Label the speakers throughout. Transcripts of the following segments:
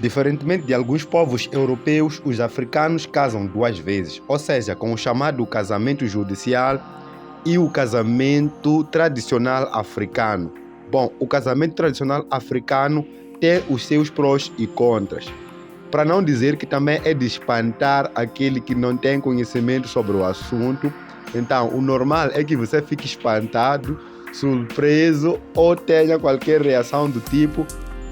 Speaker 1: Diferentemente de alguns povos europeus, os africanos casam duas vezes, ou seja, com o chamado casamento judicial e o casamento tradicional africano. Bom, o casamento tradicional africano tem os seus prós e contras. Para não dizer que também é de espantar aquele que não tem conhecimento sobre o assunto. Então, o normal é que você fique espantado, surpreso ou tenha qualquer reação do tipo,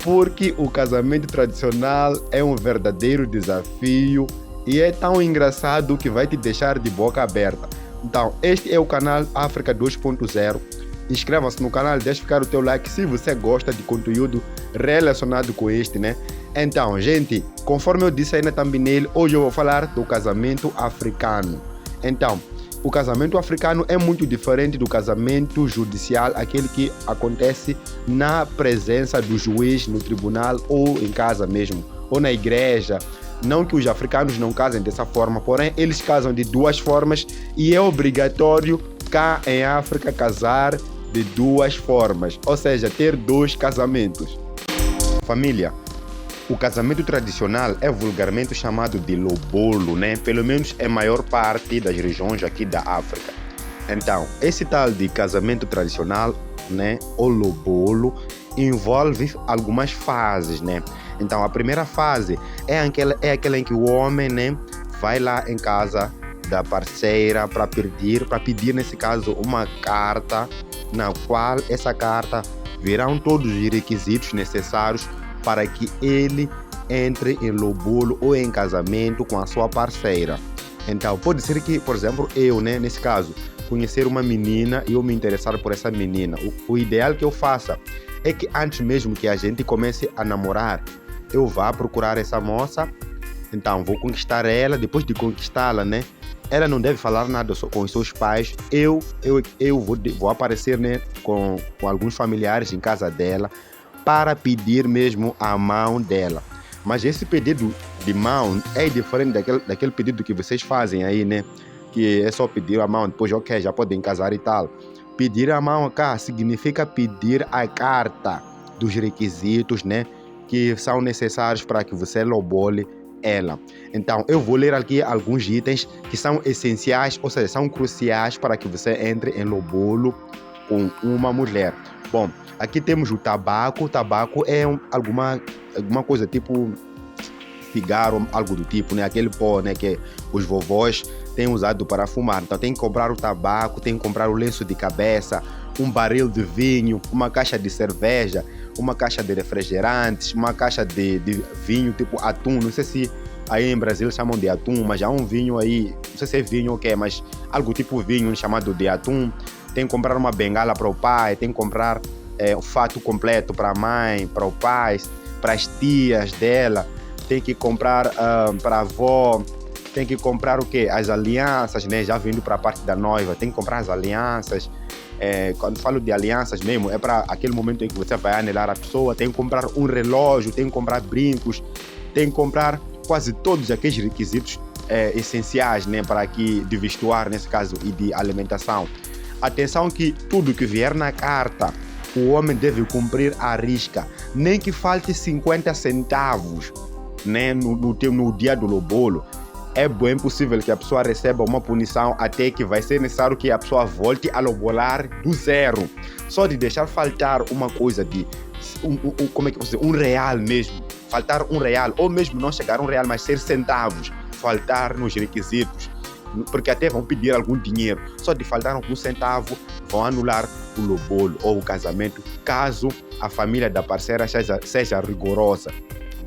Speaker 1: porque o casamento tradicional é um verdadeiro desafio e é tão engraçado que vai te deixar de boca aberta. Então, este é o canal África 2.0. Inscreva-se no canal, deixe ficar o teu like se você gosta de conteúdo relacionado com este, né? Então, gente, conforme eu disse aí na thumbnail, hoje eu vou falar do casamento africano. Então, o casamento africano é muito diferente do casamento judicial, aquele que acontece na presença do juiz no tribunal ou em casa mesmo, ou na igreja. Não que os africanos não casem dessa forma, porém eles casam de duas formas e é obrigatório cá em África casar de duas formas, ou seja, ter dois casamentos. Família, o casamento tradicional é vulgarmente chamado de lobolo, né? Pelo menos é a maior parte das regiões aqui da África. Então, esse tal de casamento tradicional, né, ou lobolo, envolve algumas fases, né? Então, a primeira fase é aquela em que o homem, né, vai lá em casa da parceira para pedir, nesse caso, uma carta, na qual essa carta virão todos os requisitos necessários para que ele entre em lobolo ou em casamento com a sua parceira. Então, pode ser que, por exemplo, eu, né, nesse caso, conhecer uma menina e eu me interessar por essa menina. O ideal que eu faça é que antes mesmo que a gente comece a namorar, eu vá procurar essa moça, então vou conquistar ela, depois de conquistá-la, né, ela não deve falar nada com os seus pais, eu vou aparecer, né, com alguns familiares em casa dela, para pedir mesmo a mão dela. Mas esse pedido de mão é diferente daquele pedido que vocês fazem aí, né? Que é só pedir a mão, depois ok, já podem casar e tal. Pedir a mão cá significa pedir a carta dos requisitos, né? Que são necessários para que você lobole ela. Então, eu vou ler aqui alguns itens que são essenciais, ou seja, são cruciais para que você entre em lobolo com uma mulher. Bom, aqui temos o tabaco. O tabaco é alguma coisa tipo cigarro, algo do tipo, né? Aquele pó, né, que os vovós têm usado para fumar. Então tem que comprar o tabaco, tem que comprar o lenço de cabeça, um barril de vinho, uma caixa de cerveja, uma caixa de refrigerantes, uma caixa de vinho tipo atum. Não sei se aí em Brasil chamam de atum, mas há um vinho aí, não sei se é vinho ou o que, mas algo tipo vinho chamado de atum. Tem que comprar uma bengala para o pai, tem que comprar o fato completo para a mãe, para o pai, para as tias dela, tem que comprar para a avó, tem que comprar o quê? As alianças, né? Já vindo para a parte da noiva, tem que comprar as alianças. Quando falo de alianças mesmo, é para aquele momento em que você vai anelar a pessoa, tem que comprar um relógio, tem que comprar brincos, tem que comprar quase todos aqueles requisitos essenciais, né? Para que de vestuário, nesse caso, e de alimentação. Atenção que tudo que vier na carta, o homem deve cumprir à risca, nem que falte 50 centavos, né, no dia do lobolo. É bem possível que a pessoa receba uma punição até que vai ser necessário que a pessoa volte a lobolar do zero. Só de deixar faltar uma coisa de como é que você, R$1 mesmo, faltar R$1, ou mesmo não chegar a R$1, mas ser centavos, faltar nos requisitos, porque até vão pedir algum dinheiro. Só de faltar algum centavo, vão anular o lobolo ou o casamento, caso a família da parceira seja rigorosa.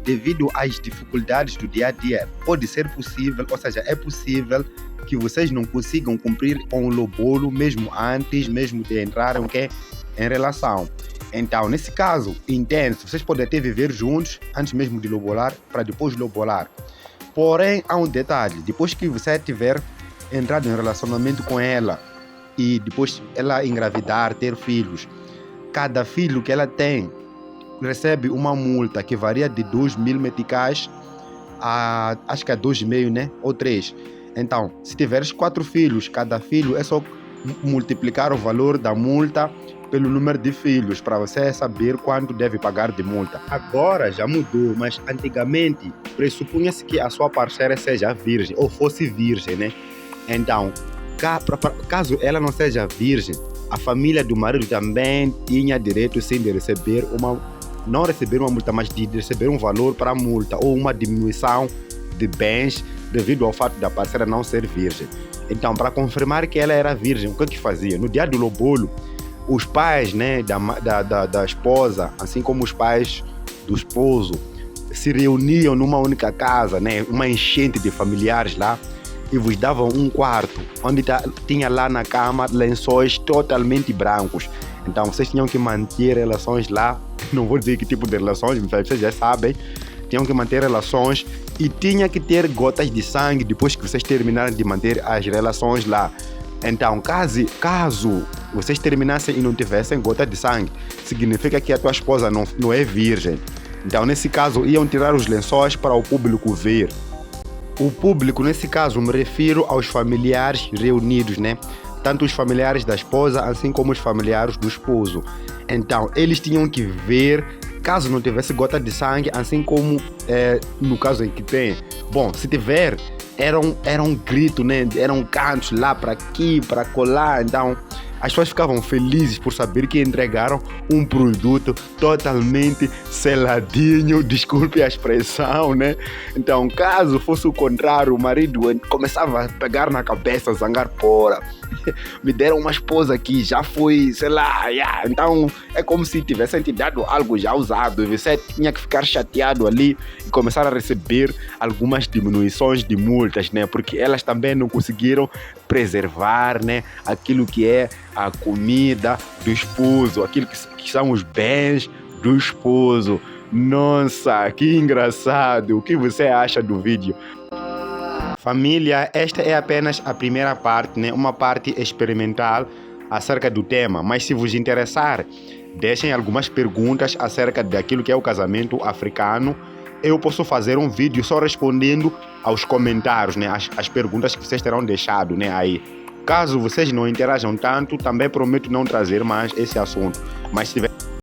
Speaker 1: Devido às dificuldades do dia a dia, pode ser possível, ou seja, é possível que vocês não consigam cumprir com o lobolo mesmo antes mesmo de entrarem em relação. Então, nesse caso, intenso, vocês podem até viver juntos antes mesmo de lobolar, para depois lobolar. Porém, há um detalhe: depois que você tiver entrado em relacionamento com ela e depois ela engravidar, ter filhos, cada filho que ela tem recebe uma multa que varia de 2.000 meticais a acho que é 2,5, né? Ou 3. Então, se tiveres 4 filhos, cada filho é só multiplicar o valor da multa pelo número de filhos, para você saber quanto deve pagar de multa. Agora já mudou, mas antigamente pressupunha-se que a sua parceira seja virgem, ou fosse virgem, né? Então, caso ela não seja virgem, a família do marido também tinha direito sim de receber não receber uma multa, mas de receber um valor para a multa, ou uma diminuição de bens devido ao fato da parceira não ser virgem. Então, para confirmar que ela era virgem, o que fazia? No dia do lobolo, os pais, né, da esposa, assim como os pais do esposo, se reuniam numa única casa, né, uma enchente de familiares lá, e vos davam um quarto, onde tinha lá na cama lençóis totalmente brancos. Então, vocês tinham que manter relações lá, não vou dizer que tipo de relações, mas vocês já sabem, tinham que manter relações e tinha que ter gotas de sangue depois que vocês terminarem de manter as relações lá. Então, caso vocês terminassem e não tivessem gota de sangue, significa que a tua esposa não é virgem. Então, nesse caso, iam tirar os lençóis para o público ver. O público, nesse caso, me refiro aos familiares reunidos, né? Tanto os familiares da esposa, assim como os familiares do esposo. Então, eles tinham que ver, caso não tivesse gota de sangue, assim como no caso em que tem. Bom, se tiver, era um grito, né? Eram cantos lá para aqui, para colar. Então, as pessoas ficavam felizes por saber que entregaram um produto totalmente seladinho, desculpe a expressão, né? Então, caso fosse o contrário, o marido começava a pegar na cabeça, zangar, porra, me deram uma esposa que já foi, sei lá, então é como se tivessem te dado algo já usado, e você tinha que ficar chateado ali e começar a receber algumas diminuições de multas, né? Porque elas também não conseguiram preservar, né, aquilo que é a comida do esposo, aquilo que são os bens do esposo. Nossa, que engraçado! O que você acha do vídeo? Família, esta é apenas a primeira parte, né? Uma parte experimental acerca do tema, mas se vos interessar, deixem algumas perguntas acerca daquilo que é o casamento africano. Eu posso fazer um vídeo só respondendo aos comentários, né? As perguntas que vocês terão deixado, né, aí. Caso vocês não interajam tanto, também prometo não trazer mais esse assunto. Mas se tiver